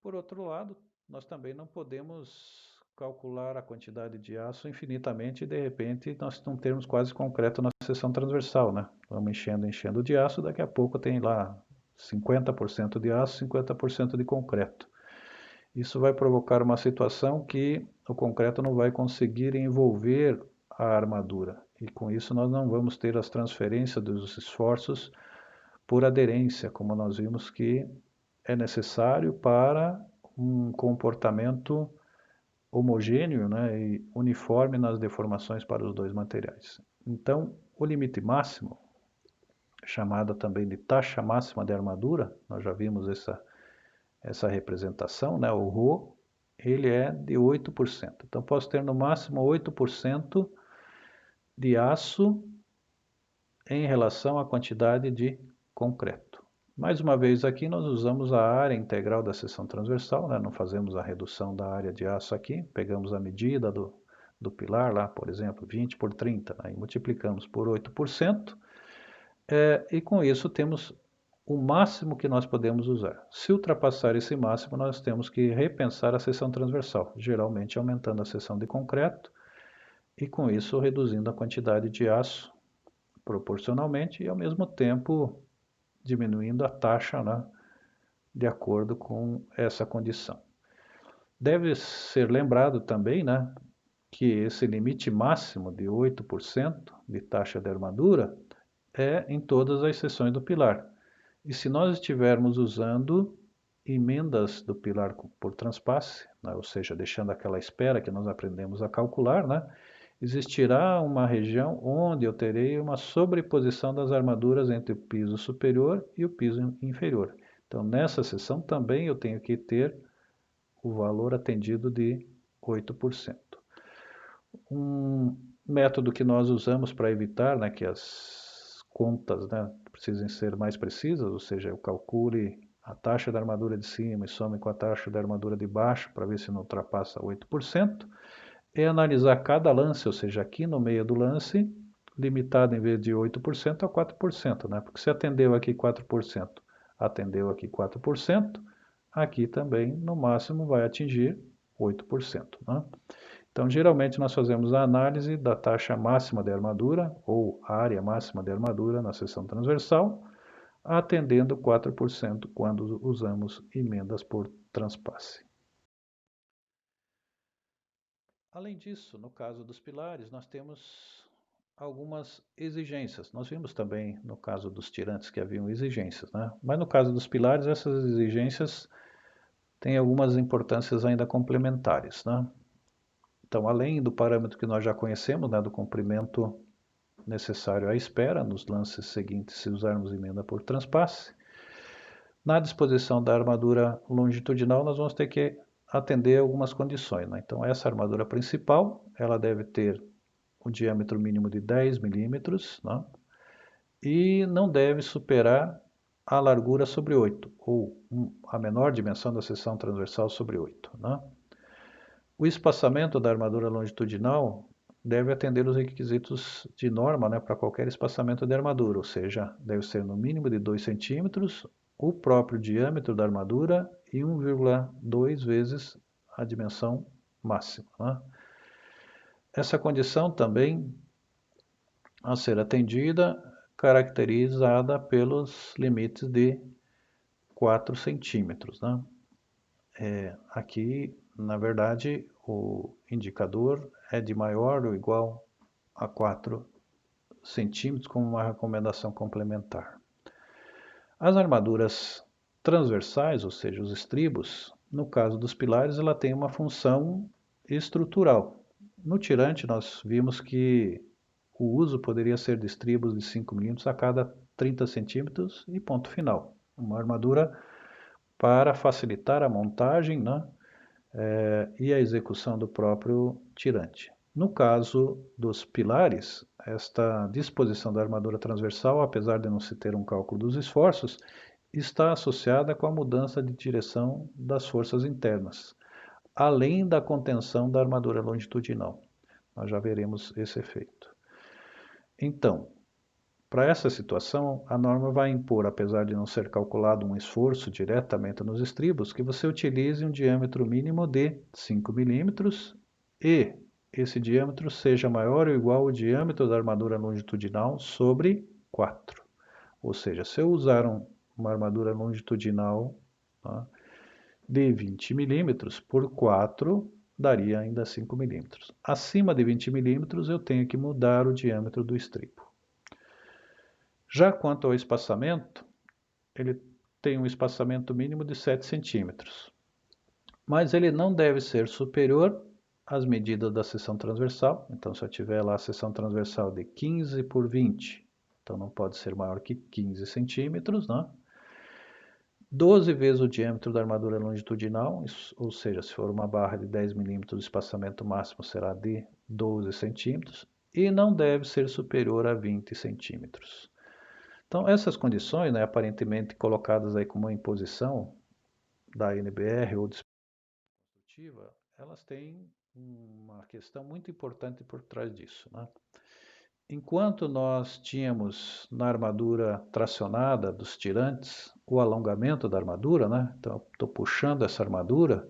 A: Por outro lado, nós também não podemos calcular a quantidade de aço infinitamente e de repente nós não termos quase concreto na seção transversal, né? Vamos enchendo, enchendo de aço, daqui a pouco tem lá 50% de aço, 50% de concreto. Isso vai provocar uma situação que o concreto não vai conseguir envolver a armadura e com isso nós não vamos ter as transferências dos esforços por aderência, como nós vimos que é necessário para um comportamento homogêneo, né, e uniforme nas deformações para os dois materiais. Então, o limite máximo, chamada também de taxa máxima de armadura, nós já vimos essa representação, né, o ρ, ele é de 8%. Então, posso ter no máximo 8% de aço em relação à quantidade de concreto. Mais uma vez aqui nós usamos a área integral da seção transversal, né? Não fazemos a redução da área de aço aqui, pegamos a medida do pilar lá, por exemplo, 20 por 30, né? E multiplicamos por 8%, e com isso temos o máximo que nós podemos usar. Se ultrapassar esse máximo, nós temos que repensar a seção transversal, geralmente aumentando a seção de concreto e com isso reduzindo a quantidade de aço proporcionalmente e ao mesmo tempo diminuindo a taxa, né, de acordo com essa condição. Deve ser lembrado também, né, que esse limite máximo de 8% de taxa de armadura é em todas as seções do pilar. E se nós estivermos usando emendas do pilar por transpasse, né, ou seja, deixando aquela espera que nós aprendemos a calcular, né, existirá uma região onde eu terei uma sobreposição das armaduras entre o piso superior e o piso inferior. Então, nessa seção também eu tenho que ter o valor atendido de 8%. Um método que nós usamos para evitar, né, que as contas, né, precisem ser mais precisas, ou seja, eu calcule a taxa da armadura de cima e some com a taxa da armadura de baixo para ver se não ultrapassa 8%, é analisar cada lance, ou seja, aqui no meio do lance, limitado em vez de 8% a 4%, né? Porque se atendeu aqui 4%, atendeu aqui 4%, aqui também no máximo vai atingir 8%, né? Então, geralmente nós fazemos a análise da taxa máxima de armadura ou área máxima de armadura na seção transversal, atendendo 4% quando usamos emendas por transpasse. Além disso, no caso dos pilares, nós temos algumas exigências. Nós vimos também no caso dos tirantes que haviam exigências, né? Mas no caso dos pilares, essas exigências têm algumas importâncias ainda complementares, né? Então, além do parâmetro que nós já conhecemos, né, do comprimento necessário à espera, nos lances seguintes, se usarmos emenda por transpasse, na disposição da armadura longitudinal, nós vamos ter que atender algumas condições, né? Então, essa armadura principal, ela deve ter um diâmetro mínimo de 10 milímetros, né? E não deve superar a largura sobre 8, ou a menor dimensão da seção transversal sobre 8, né? O espaçamento da armadura longitudinal deve atender os requisitos de norma, né, para qualquer espaçamento de armadura, ou seja, deve ser no mínimo de 2 centímetros, o próprio diâmetro da armadura e 1,2 vezes a dimensão máxima, né? Essa condição também a ser atendida, caracterizada pelos limites de 4 centímetros, né? Aqui, na verdade, o indicador é de maior ou igual a 4 centímetros, como uma recomendação complementar. As armaduras transversais, ou seja, os estribos, no caso dos pilares, ela tem uma função estrutural. No tirante, nós vimos que o uso poderia ser de estribos de 5 milímetros a cada 30 centímetros e ponto final. Uma armadura para facilitar a montagem, né, e a execução do próprio tirante. No caso dos pilares, esta disposição da armadura transversal, apesar de não se ter um cálculo dos esforços, está associada com a mudança de direção das forças internas, além da contenção da armadura longitudinal. Nós já veremos esse efeito. Então, para essa situação, a norma vai impor, apesar de não ser calculado um esforço diretamente nos estribos, que você utilize um diâmetro mínimo de 5 milímetros e esse diâmetro seja maior ou igual ao diâmetro da armadura longitudinal sobre 4. Ou seja, se eu usar uma armadura longitudinal, tá, de 20 milímetros por 4, daria ainda 5 milímetros. Acima de 20 milímetros, eu tenho que mudar o diâmetro do estribo. Já quanto ao espaçamento, ele tem um espaçamento mínimo de 7 centímetros, mas ele não deve ser superior às medidas da seção transversal. Então, se eu tiver lá a seção transversal de 15 por 20, então não pode ser maior que 15 centímetros, né? 12 vezes o diâmetro da armadura longitudinal, ou seja, se for uma barra de 10 milímetros, o espaçamento máximo será de 12 centímetros, e não deve ser superior a 20 centímetros. Então, essas condições, né, aparentemente colocadas aí como uma imposição da NBR ou desportiva, elas têm uma questão muito importante por trás disso, né? Enquanto nós tínhamos na armadura tracionada dos tirantes o alongamento da armadura, né? Então, estou puxando essa armadura,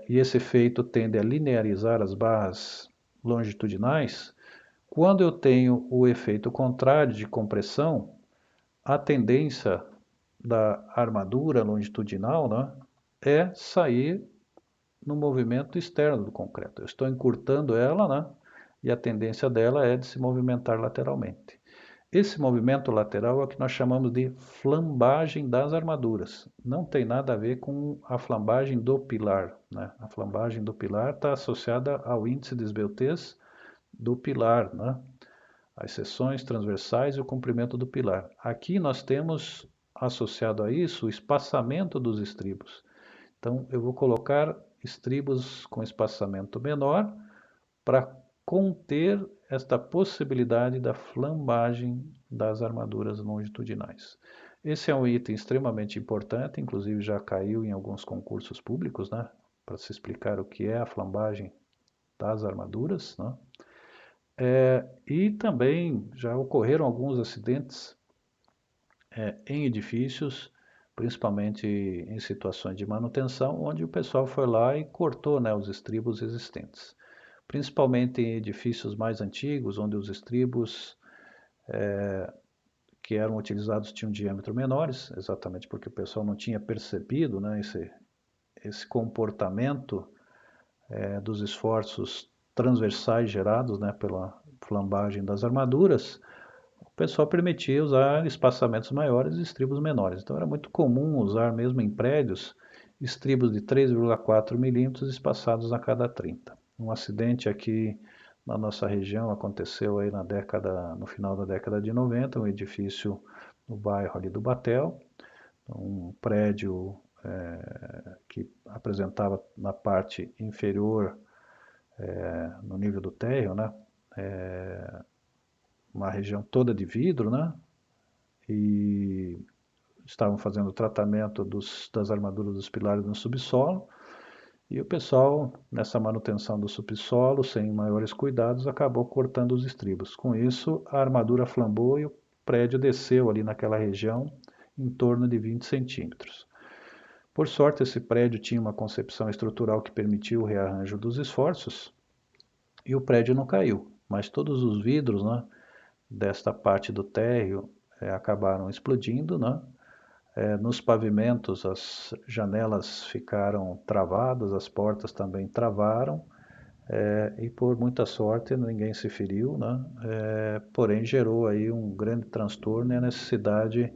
A: e esse efeito tende a linearizar as barras longitudinais. Quando eu tenho o efeito contrário de compressão, a tendência da armadura longitudinal, né, é sair no movimento externo do concreto. Eu estou encurtando ela, né, e a tendência dela é de se movimentar lateralmente. Esse movimento lateral é o que nós chamamos de flambagem das armaduras. Não tem nada a ver com a flambagem do pilar, né? A flambagem do pilar está associada ao índice de esbeltez do pilar, né? As seções transversais e o comprimento do pilar. Aqui nós temos associado a isso o espaçamento dos estribos. Então eu vou colocar estribos com espaçamento menor para conter esta possibilidade da flambagem das armaduras longitudinais. Esse é um item extremamente importante, inclusive já caiu em alguns concursos públicos, né, para se explicar o que é a flambagem das armaduras, né? E também já ocorreram alguns acidentes em edifícios, principalmente em situações de manutenção, onde o pessoal foi lá e cortou, né, os estribos existentes. Principalmente em edifícios mais antigos, onde os estribos que eram utilizados tinham diâmetro menores, exatamente porque o pessoal não tinha percebido, né, esse comportamento dos esforços transversais gerados, né, pela flambagem das armaduras. O pessoal permitia usar espaçamentos maiores e estribos menores. Então era muito comum usar, mesmo em prédios, estribos de 3,4 milímetros espaçados a cada 30. Um acidente aqui na nossa região aconteceu aí no final da década de 90, um edifício no bairro ali do Batel, um prédio que apresentava na parte inferior, no nível do térreo, né, uma região toda de vidro, né, e estavam fazendo o tratamento das armaduras dos pilares no subsolo, e o pessoal, nessa manutenção do subsolo, sem maiores cuidados, acabou cortando os estribos. Com isso, a armadura flambou e o prédio desceu ali naquela região em torno de 20 centímetros. Por sorte, esse prédio tinha uma concepção estrutural que permitiu o rearranjo dos esforços e o prédio não caiu, mas todos os vidros, né, desta parte do térreo acabaram explodindo, né? Nos pavimentos as janelas ficaram travadas, as portas também travaram, e por muita sorte ninguém se feriu, né? Porém gerou aí um grande transtorno e a necessidade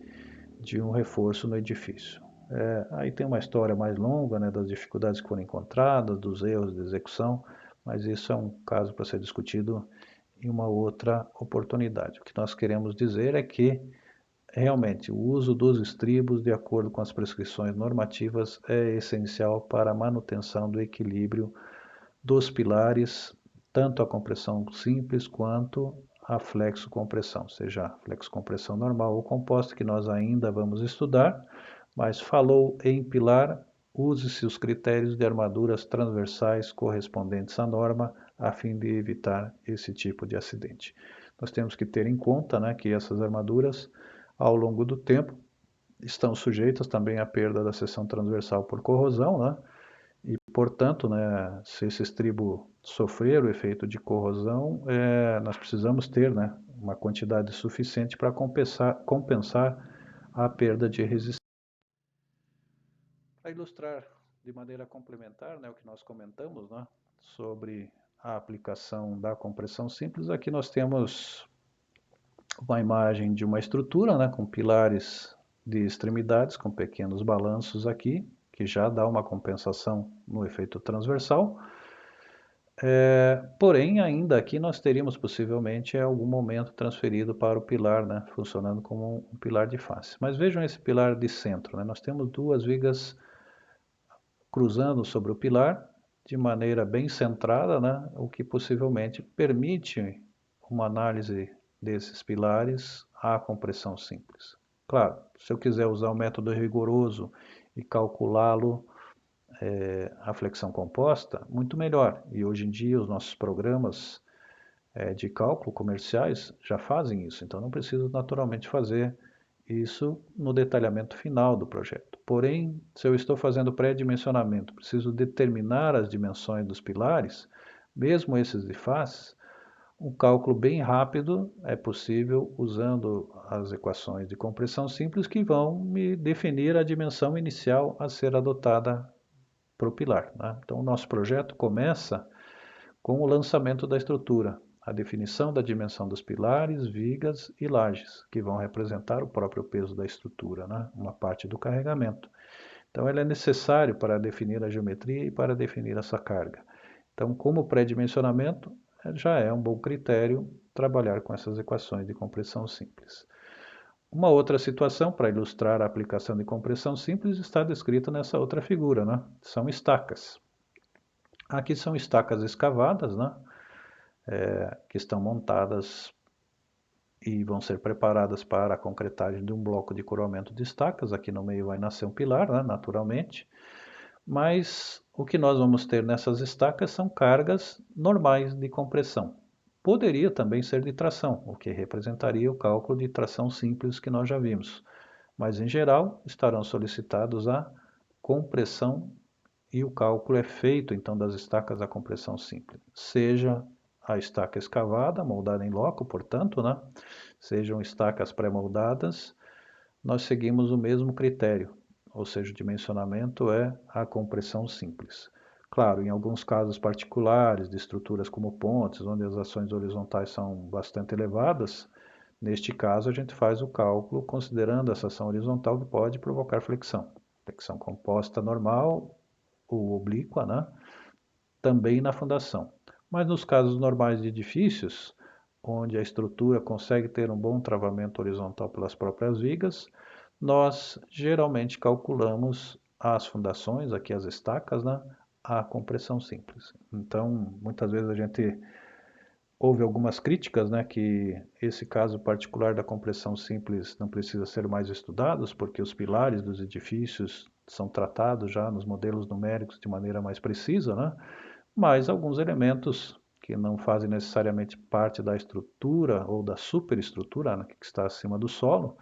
A: de um reforço no edifício. Aí tem uma história mais longa, né, das dificuldades que foram encontradas, dos erros de execução, mas isso é um caso para ser discutido em uma outra oportunidade. O que nós queremos dizer é que realmente, o uso dos estribos, de acordo com as prescrições normativas, é essencial para a manutenção do equilíbrio dos pilares, tanto a compressão simples quanto a flexocompressão, seja a flexocompressão normal ou composta, que nós ainda vamos estudar, mas falou em pilar, use-se os critérios de armaduras transversais correspondentes à norma, a fim de evitar esse tipo de acidente. Nós temos que ter em conta, né, que essas armaduras, ao longo do tempo, estão sujeitas também à perda da seção transversal por corrosão, né? E, portanto, né, se esse estribo sofrer o efeito de corrosão, nós precisamos ter, né, uma quantidade suficiente para compensar a perda de resistência. Para ilustrar de maneira complementar, né, o que nós comentamos, né, sobre a aplicação da compressão simples, aqui nós temos uma imagem de uma estrutura, né, com pilares de extremidades, com pequenos balanços aqui, que já dá uma compensação no efeito transversal. Porém, ainda aqui nós teríamos possivelmente algum momento transferido para o pilar, né, funcionando como um pilar de face. Mas vejam esse pilar de centro, né, nós temos duas vigas cruzando sobre o pilar de maneira bem centrada, né, o que possivelmente permite uma análise desses pilares à compressão simples. Claro, se eu quiser usar o método rigoroso e calculá-lo a flexão composta, muito melhor. E hoje em dia os nossos programas de cálculo comerciais já fazem isso, então não preciso naturalmente fazer isso no detalhamento final do projeto. Porém, se eu estou fazendo pré-dimensionamento, preciso determinar as dimensões dos pilares, mesmo esses de face, um cálculo bem rápido é possível usando as equações de compressão simples que vão me definir a dimensão inicial a ser adotada para o pilar, né? Então, o nosso projeto começa com o lançamento da estrutura, a definição da dimensão dos pilares, vigas e lajes, que vão representar o próprio peso da estrutura, né? Uma parte do carregamento. Então, ele é necessário para definir a geometria e para definir essa carga. Então, como pré-dimensionamento, já é um bom critério trabalhar com essas equações de compressão simples. Uma outra situação para ilustrar a aplicação de compressão simples está descrita nessa outra figura, né? São estacas. Aqui são estacas escavadas, né? Que estão montadas e vão ser preparadas para a concretagem de um bloco de coroamento de estacas. Aqui no meio vai nascer um pilar, né? Naturalmente. Mas o que nós vamos ter nessas estacas são cargas normais de compressão. Poderia também ser de tração, o que representaria o cálculo de tração simples que nós já vimos. Mas, em geral, estarão solicitados a compressão e o cálculo é feito, então, das estacas a compressão simples. Seja a estaca escavada, moldada em loco, portanto, né? Sejam estacas pré-moldadas, nós seguimos o mesmo critério, ou seja, o dimensionamento é a compressão simples. Claro, em alguns casos particulares, de estruturas como pontes, onde as ações horizontais são bastante elevadas, neste caso a gente faz o cálculo considerando essa ação horizontal que pode provocar flexão. Flexão composta normal ou oblíqua, né? Também na fundação. Mas nos casos normais de edifícios, onde a estrutura consegue ter um bom travamento horizontal pelas próprias vigas, nós geralmente calculamos as fundações, aqui as estacas, né, a compressão simples. Então, muitas vezes a gente houve algumas críticas, né, que esse caso particular da compressão simples não precisa ser mais estudado, porque os pilares dos edifícios são tratados já nos modelos numéricos de maneira mais precisa, né? Mas alguns elementos que não fazem necessariamente parte da estrutura ou da superestrutura, né, que está acima do solo,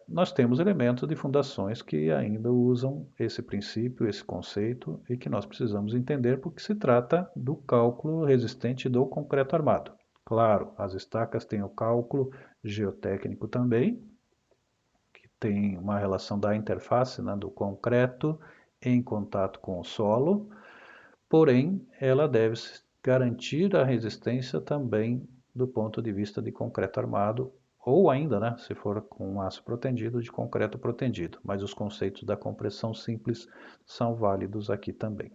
A: nós temos elementos de fundações que ainda usam esse princípio, esse conceito, e que nós precisamos entender porque se trata do cálculo resistente do concreto armado. Claro, as estacas têm o cálculo geotécnico também, que tem uma relação da interface, né, do concreto em contato com o solo, porém ela deve garantir a resistência também do ponto de vista de concreto armado, ou ainda, né, se for com aço protendido, de concreto protendido. Mas os conceitos da compressão simples são válidos aqui também.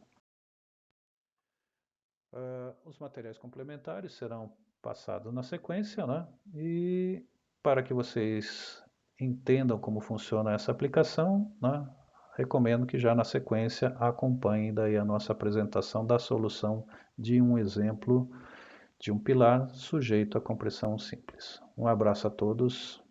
A: Os materiais complementares serão passados na sequência, né? E Para que vocês entendam como funciona essa aplicação, né, recomendo que já na sequência acompanhem daí a nossa apresentação da solução de um exemplo de um pilar sujeito à compressão simples. Um abraço a todos.